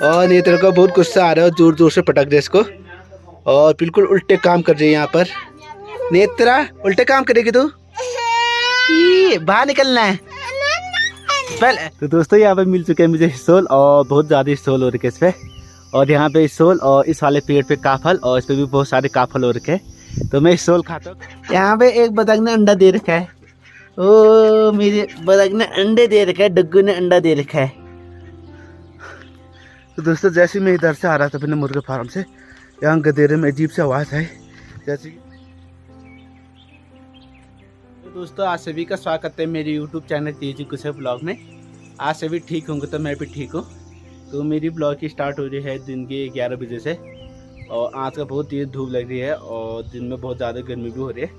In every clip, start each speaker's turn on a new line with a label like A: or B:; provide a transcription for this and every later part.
A: और नेत्र को बहुत गुस्सा आ रहा है, जोर जोर से पटक दे इसको। और बिल्कुल उल्टे काम कर रही है यहाँ पर। नेत्रा उल्टे काम करेगी तू, बाहर निकलना है पहले। तो दोस्तों यहाँ पे मिल चुके हैं मुझे हिस्सोल, और बहुत ज़्यादा हिस्सोल हो रखे इस पे। और यहाँ पे हिस्सोल और इस वाले पेड़ पे काफल, और इस पे भी बहुत सारे काफल हो रखे हैं। तो मैं हिस्सोल खाता हूँ। यहाँ पे एक बतख ने अंडा दे रखा है। ओ मेरे बतख ने अंडे दे रखा है, डग्गू ने अंडा दे रखा है। तो दोस्तों जैसे मैं इधर से आ रहा था अपने मुर्गे फार्म से, यहाँ गधेरे में अजीब सी आवाज़ है जैसे। तो दोस्तों आज सभी का स्वागत है मेरे YouTube चैनल तेजी कुशे ब्लॉग में। आज सभी ठीक होंगे तो मैं भी ठीक हूँ। तो मेरी ब्लॉग की स्टार्ट हो रही है दिन के 11 बजे से, और आज का बहुत तेज़ धूप लग रही है और दिन में बहुत ज़्यादा गर्मी भी हो रही है।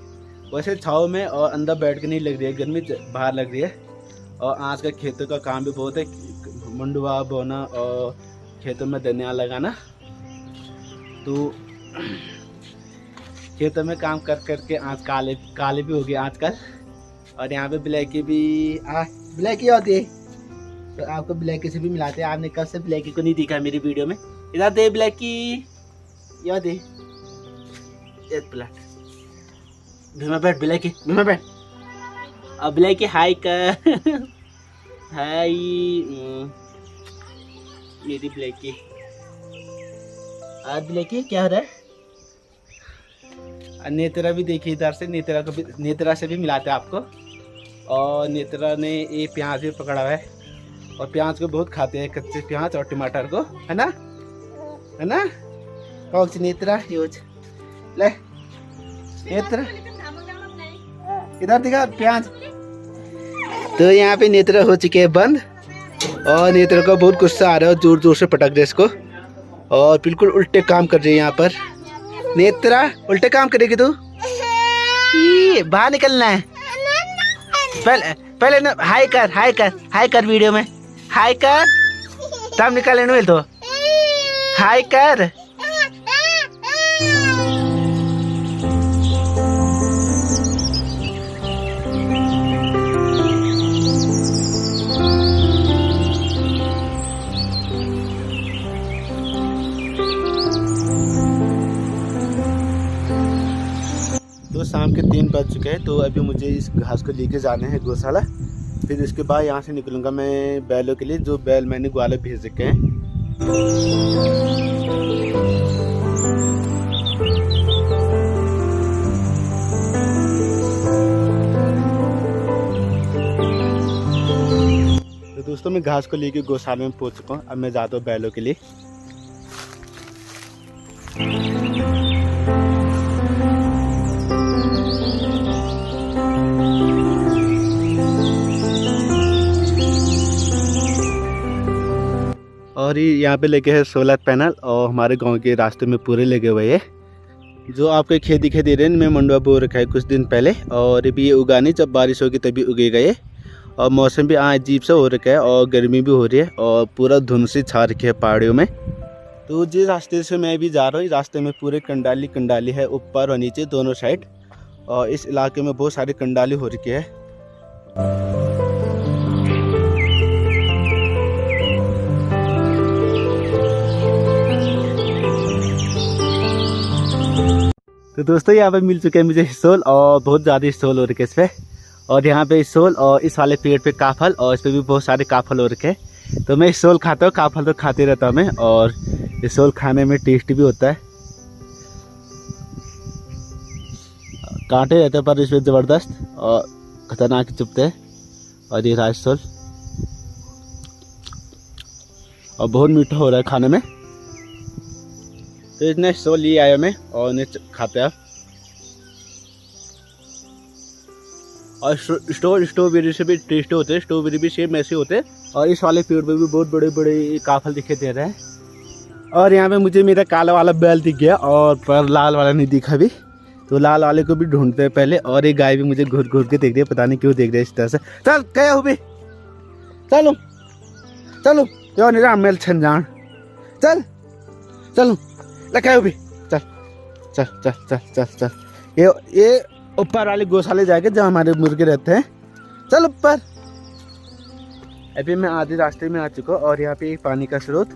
A: वैसे छाँव में और अंदर बैठ के नहीं लग रही है गर्मी, बाहर लग रही है। और आज का खेतों का काम भी बहुत है, मंडुआ बोना और खेतों में धनिया लगाना। तो खेतों में काम कर करके आज काले भी हो गए आजकल। और यहाँ पे ब्लैकी भी ब्लैकी होती है, तो आपको ब्लैकी से भी मिलाते हैं। आपने कब से ब्लैकी को नहीं दिखा मेरी वीडियो में। इधर दे ब्लैकी, यहाँ दे एक प्लेट। भीमा बैठ ब्लैकी, भीमा बैठ। अब ब्लैकी हाई कर हाई मेरी ब्लैकी। आज ब्लैकी क्या हो रहा है। नेत्रा भी देखिए इधर से, नेत्रा को भी, नेत्रा से भी मिलाते हैं आपको। और नेत्रा ने ये प्याज भी पकड़ा हुआ है, और प्याज को बहुत खाते हैं, कच्चे प्याज और टमाटर को, है ना, है ना। कौन सी नेत्रा यूज ले, नेत्रा इधर दिखा प्याज। तो यहाँ पे नेत्रा हो चुके हैं बंद, और नेत्रा को बहुत गुस्सा आ रहा है, जोर जोर से पटक दे इसको। और बिल्कुल उल्टे काम कर रही है यहाँ पर। नेत्रा उल्टे काम करेगी तू, बाहर निकलना है पहले ना। हाई कर, हाई कर, हाई कर वीडियो में, हाई कर तब निकले नहीं तो हाई कर। तो शाम के 3 बज चुके हैं। तो अभी मुझे इस घास को लेके जाना है गौशाला। फिर इसके बाद यहाँ से निकलूँगा मैं बैलों के लिए, जो बैल मैंने ग्वाला भेज रखे हैं। तो दोस्तों मैं घास को लेके गौशाला में पहुँच चुका हूँ। अब मैं जाता हूँ बैलों के लिए। और ये यहाँ पे लगे हैं सोलर पैनल, और हमारे गांव के रास्ते में पूरे लगे हुए हैं। जो आपके खेत दिखाई दे रहे हैं, मैं मंडुआ बो रखा है कुछ दिन पहले, और अभी ये उगानी, जब बारिश होगी तभी उगेगा ये। और मौसम भी अजीब सा हो रखा है, और गर्मी भी हो रही है, और पूरा धुंध सी छा रखी है पहाड़ियों में। तो जिस रास्ते से मैं भी जा रहा हूँ, इस रास्ते में पूरे कंडाली कंडाली है, ऊपर और नीचे दोनों साइड। और इस इलाके में बहुत सारी कंडाली हो रखी है। तो दोस्तों यहाँ पे मिल चुके हैं मुझे हिस्सोल, और बहुत ज़्यादा हिस्सोल हो रखे इस पे। और यहाँ पे हिस्सोल और इस वाले पेड़ पे काफल, और इस पे भी बहुत सारे काफल हो रखे हैं। तो मैं हिस्सोल खाता हूँ, काफल तो खाते रहता हूँ मैं। और हिस्सोल खाने में टेस्टी भी होता है, कांटे रहते हैं पर इसमें ज़बरदस्त और खतरनाक चुभते हैं। और ये हिस्सोल, और बहुत मीठा हो रहा है खाने में। तो इतने हिस्सोल लिए आया मैं, और इन्हें खाते हैं। और स्ट्रॉबेरी से भी टेस्टी होते हैं, स्ट्रॉबेरी भी सेम ऐसे होते हैं। और इस वाले पेड़ पे भी बहुत बड़े बड़े काफल दिखाई दे रहे हैं। और यहाँ पे मुझे मेरा काला वाला बैल दिख गया, और पर लाल वाला नहीं दिखा भी। तो लाल वाले को भी ढूंढते हैं पहले। और एक गाय भी मुझे घूर घूर के देख रही है, पता नहीं क्यों देख रही है इस तरह से। चल क्या हो भी, चलो चलो यो नहीं मेल छन जान, चल चलो लगा भी, चल चल चल चल चल चल। ये ऊपर वाले गौशाले जाएंगे जहाँ हमारे मुर्गे रहते हैं। चल ऊपर। अभी मैं आधे रास्ते में आ चुका हूँ, और यहाँ पे एक पानी का स्रोत,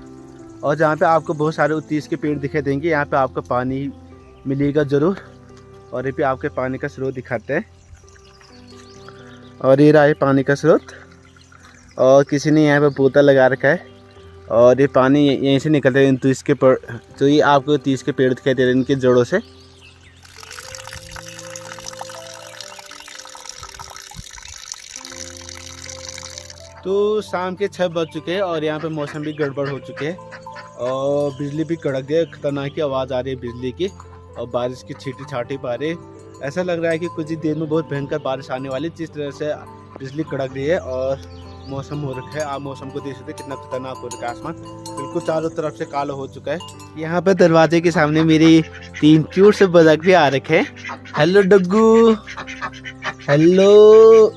A: और जहाँ पे आपको बहुत सारे तीस के पेड़ दिखाई देंगे, यहाँ पे आपको पानी मिलेगा ज़रूर। और ये भी आपके पानी का स्रोत दिखाते हैं। और ये रहा है पानी का स्रोत, और किसी ने यहाँ पे बोतल लगा रखा है, और ये पानी यहीं से निकलता है इन तीस के पेड़। तो ये आपको 30 के पेड़ दिखाई दे रहे हैं इनकी जड़ों से। तो शाम के 6 बज चुके हैं और यहाँ पे मौसम भी गड़बड़ हो चुके हैं और बिजली भी कड़क गई, खतरनाक की आवाज़ आ रही है बिजली की, और बारिश की छींटी छाटी पा रही। ऐसा लग रहा है कि कुछ ही देर में बहुत भयंकर बारिश आने वाली, जिस तरह से बिजली कड़क रही है और मौसम हो रखा है। आप मौसम को देख सकते हैं कितना खतरनाक हो रखा है। आसमान बिल्कुल चारों तरफ से काला हो चुका है। यहाँ पे दरवाजे के सामने मेरी 3 क्यूट से बतख भी आ रखे हैं। Hello Daggu, hello.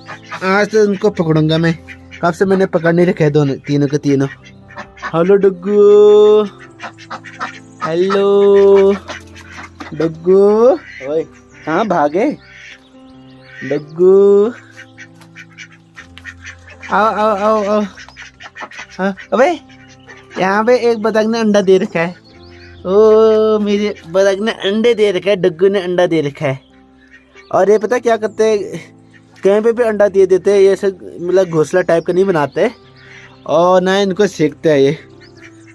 A: आज तो उनको पकड़ूंगा मैं, कब से मैंने पकड़ नहीं रखे दोनों तीनों के तीनों। Hello Daggu, hello Daggu. ओए कहाँ भागे डग्गू? आओ आओ आओ आओ। हाँ, अबे यहाँ पे एक बतख ने अंडा दे रखा है। ओ मेरे बतख ने अंडे दे रखा है, डग्गू ने अंडा दे रखा है। और ये पता क्या करते हैं, कहीं पे भी अंडा दे देते हैं। ये सब मतलब घोंसला टाइप का नहीं बनाते और ना इनको सेकते हैं ये,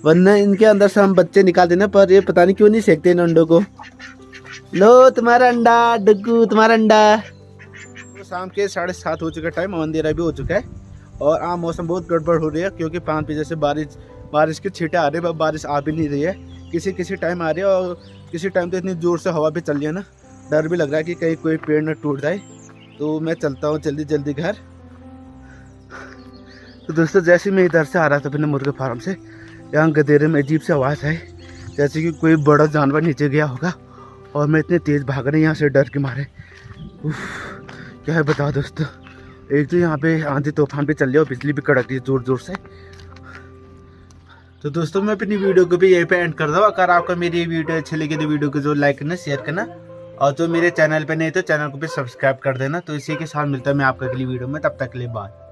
A: वरना इनके अंदर से हम बच्चे निकाल देना, पर ये पता नहीं क्यों नहीं सेकते इन अंडों को। लो तुम्हारा अंडा डग्गू, तुम्हारा अंडा। तो शाम के 7:30 हो चुका टाइम, अंधेरा भी हो चुका है और मौसम बहुत गड़बड़ हो रही है, क्योंकि 5 बजे से बारिश की छींटें आ रही है, बारिश आ भी नहीं रही है। किसी टाइम आ रही है और किसी टाइम तो इतनी ज़ोर से हवा भी चल रही है ना, डर भी लग रहा है कि कहीं कोई पेड़ न टूट जाए। तो मैं चलता हूँ जल्दी घर। तो दोस्तों जैसे मैं इधर से आ रहा था अपने मुर्गे फार्म से, यहाँ गधेरे में अजीब सी आवाज़ आई, जैसे कि कोई बड़ा जानवर नीचे गया होगा, और मैं इतने तेज़ भाग रहे यहाँ से डर के मारे। क्या है बताओ दोस्तों, एक तो यहाँ पे आंधी तूफान भी चल रही है और बिजली भी कड़क रही है ज़ोर से। तो दोस्तों मैं अपनी वीडियो को भी यहीं पे एंड कर दूँ। अगर आपको मेरी ये वीडियो अच्छी लगी तो वीडियो को जो लाइक करना, शेयर करना, और जो मेरे चैनल पे नहीं तो चैनल को भी सब्सक्राइब कर देना। तो इसी के साथ मिलता है मैं आपका अगली वीडियो में, तब तक के लिए बाय।